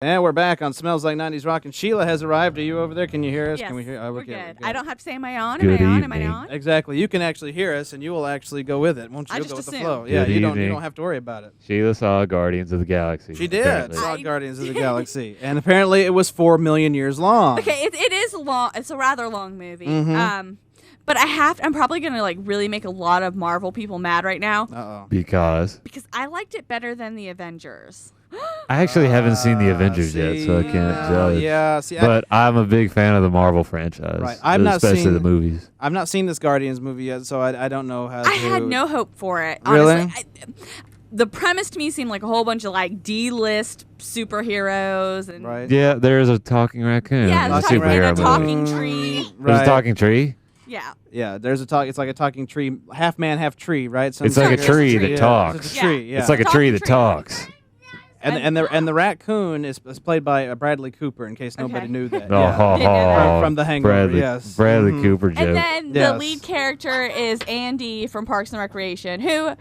And we're back on Smells Like 90's Rock, and Sheila has arrived. Are you over there? Can you hear us? Yes, Can we hear? we're Okay, good. good. I don't have to say, am I on? Good Am I on? Am I evening. on? Exactly. You can actually hear us, and you will actually go with it, won't you? I You'll just go with the assume. flow. Yeah, Good you evening. don't have to worry about it. Sheila saw Guardians of the Galaxy. She did. apparently. Saw I Guardians of the did. Galaxy, and apparently it was 4 million years long. Okay, it is long. It's a rather long movie. Mhm. But I'm probably gonna really make a lot of Marvel people mad right now Uh-oh. Because because I liked it better than the Avengers. I actually haven't seen the Avengers yet, so I can't judge. Yeah, see, But I'm a big fan of the Marvel franchise. Right, I've not especially seen- the movies. I've not seen this Guardians movie yet, so I don't know how I to... had no hope for it. Really? Honestly. The premise to me seemed like a whole bunch of D-list superheroes and Right. Yeah, there's a talking raccoon. yeah, in there's the talking superhero a movie. talking tree. There's Right. a talking tree. Yeah. Yeah, there's a talk. It's like a talking tree, half man, half tree, right? It's like a It's tree a that tree. talks. It's a Yeah. tree. Yeah. It's like a Talking tree that tree. talks. and the raccoon is played by Bradley Cooper. In case nobody Okay. knew that. Oh, Yeah. ho, Didn't know ho. that. From The Hangover, Bradley, yes. Bradley Mhm. Cooper joke. And then Yes. the lead character is Andy from Parks and Recreation, who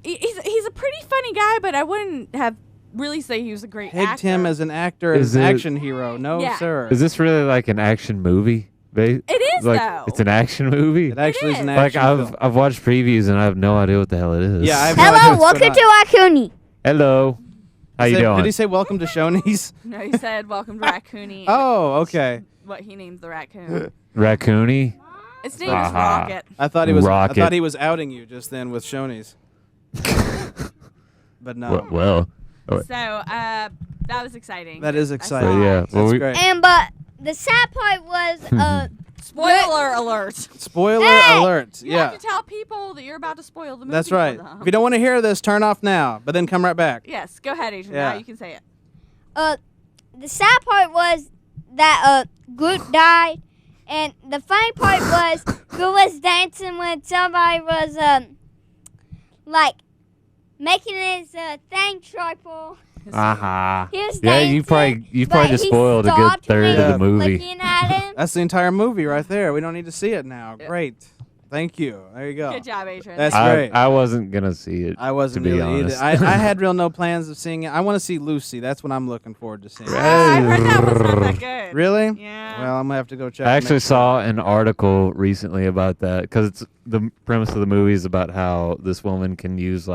he's a pretty funny guy, but I wouldn't have really say he was a great Pegged actor. him as an actor, Is as an it- action hero. No, Yeah. sir. Is this really like an action movie? It is, like, though. It's an action movie. It actually is an is. Like action film. I've watched previews and I have no idea what the hell it is. Yeah, I have no idea Hello, what's welcome going to on. Wakuni. Hello. How you doing? Did he say welcome to Shoney's? No, he said, welcome to Raccoony. Oh, okay. What he named the raccoon. Raccoony? Its name is Aha. Rocket. I thought he was. Rocket. I thought he was outing you just then with Shoney's. But no, Well. So, that was exciting. that is I exciting. saw yeah. it. Well, That's we- great. And but the sad part was Spoiler alert. Spoiler Hey! alert. You Yeah, have to tell people that you're about to spoil the movie. that's for right. them. If you don't want to hear this, turn off now. But then come right back. Yes, go ahead, Adrian. Yeah. Now you can say it. the sad part was that Groot died, and the funny part was Groot was dancing when somebody was like making his thing triple. Aha. He was Yeah, dancing, you probably but just he spoiled a good stopped third me of the movie. Looking at him. That's the entire movie right there. We don't need to see it now. Yeah. Great. Thank you. There you go. Good job, Adrian. That's I, great. I wasn't gonna see it. I wasn't to be really honest. either. I had real no plans of seeing it. I want to see Lucy. That's what I'm looking forward to seeing. I heard that was not that good. Really? Yeah. Well, I'm gonna have to go check. I and actually make sure. saw an article recently about that because it's the premise of the movie is about how this woman can use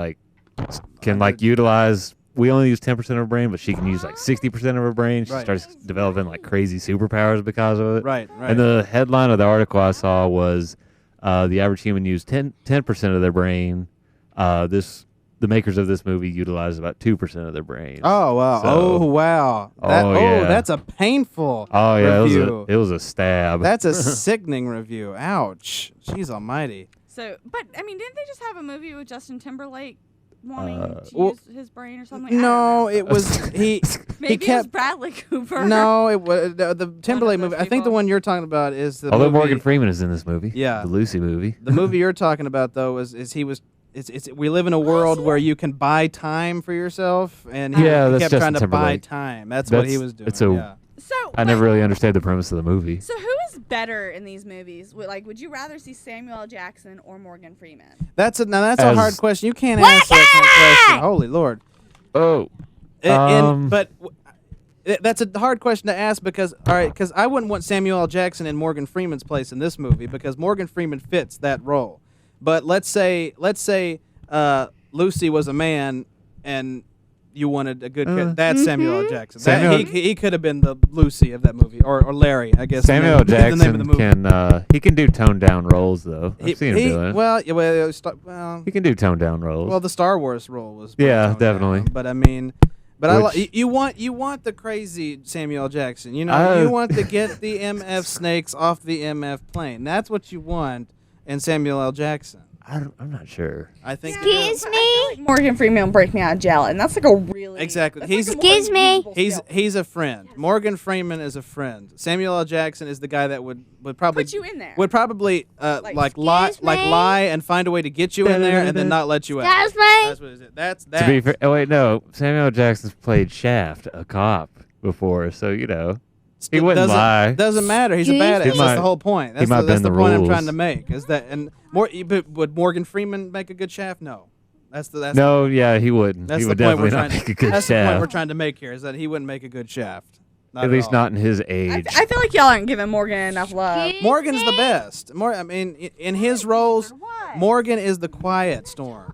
utilize. We only use 10% of her brain, but she can use 60% of her brain. She Right. starts developing crazy superpowers because of it. Right. Right. And the headline of the article I saw was the average human used 10% of their brain. The makers of this movie utilize about 2% of their brain. Oh wow! So- Oh wow! yeah. That's a painful Oh, yeah, review. it was a stab. That's a sickening review. Ouch! Jeez Almighty. So, but I mean, didn't they just have a movie with Justin Timberlake wanting to well, use his brain or something? I No, don't know. it was he. Maybe it was kept. Bradley Cooper. No, it was the Timberlake those movie. I think the people. one you're talking about is the Although movie. Morgan Freeman is in this movie. Yeah. The Lucy movie. The movie you're talking about though is he was. We live in a world where you can buy time for yourself, and he Yeah, that's kept Justin trying to buy Timberlake. time. That's what he was doing. It's a- yeah. So I never really understood the premise of the movie. So who is better in these movies? Would you rather see Samuel L. Jackson or Morgan Freeman? That's a As- hard question. You can't answer that kind of question. Holy Lord. Oh. That's a hard question to ask because I wouldn't want Samuel L. Jackson in Morgan Freeman's place in this movie because Morgan Freeman fits that role. But let's say Lucy was a man and you wanted a good that's Samuel L. Jackson. He could have been the Lucy of that movie or Larry, I guess. Samuel L. the name of the Jackson movie. he can do toned down roles though. I've seen him do it. Well, He can do toned down roles. well, the Star Wars role was pretty Yeah, toned down, definitely. But I mean, but Which- you want the crazy Samuel L. Jackson. You know, I- you want to get the MF snakes off the MF plane. That's what you want in Samuel L. Jackson. I'm not sure. I think. Excuse me. Morgan Freeman will break me out of jail, and that's a really Exactly. that's He's- a more Excuse me. usable skill. He's a friend. Morgan Freeman is a friend. Samuel L. Jackson is the guy that would probably Put you in there. would probably lie Excuse me? lie and find a way to get you in there and then not let you out. Excuse me. That's what it is. That's that. To be fair, oh wait, no. Samuel L. Jackson's played Shaft, a cop, before, so he wouldn't doesn't, lie. Doesn't matter. He's a Excuse badass. me? That's the whole point. That's might the bend the point I'm rules. trying to make. Is that but would Morgan Freeman make a good Shaft? No. That's No, yeah, he wouldn't. That's He the would point we're definitely not trying. make a good That's the point we're shaft. trying to make here is that he wouldn't make a good Shaft. At least not in his I, age. I feel like y'all aren't giving Morgan enough love. Morgan's the best. I mean, in his roles, Morgan is the Quiet Storm.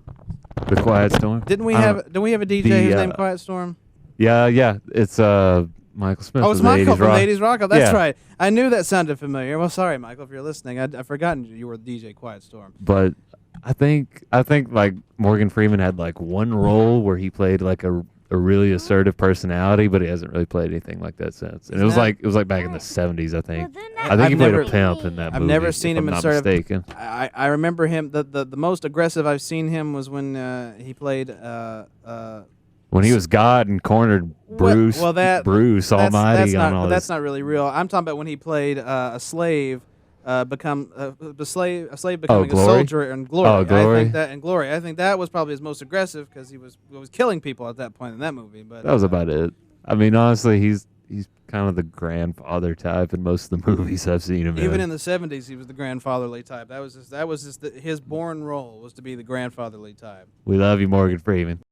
The Quiet Storm. Didn't we I have? don't- Did we have a DJ the, who's named Quiet Storm? Yeah. It's Michael Smith. Oh, it's of the Michael 80s from rock. the 80s Rock. Oh, that's Yeah. right. I knew that sounded familiar. Well, sorry, Michael, if you're listening. I'd forgotten you were DJ Quiet Storm. But I think like Morgan Freeman had like one role where he played like a really assertive personality, but he hasn't really played anything like that since. And it was like back in the 70s, I think. I think I've he played never- a pimp in that movie. I've never seen if him I'm in not assertive. mistaken. I remember him. The most aggressive I've seen him was when he played. When he was God and cornered Bruce, Bruce Almighty on all that's this. not really real. I'm talking about when he played a slave, a slave becoming a Glory? soldier in Glory. Oh, Glory. I think that in Glory. I think that was probably his most aggressive because he was killing people at that point in that movie. But That was about it. I mean, honestly, he's kind of the grandfather type in most of the movies I've seen him even in. in the 70s, he was the grandfatherly type. That was just his born role was to be the grandfatherly type. We love you, Morgan Freeman.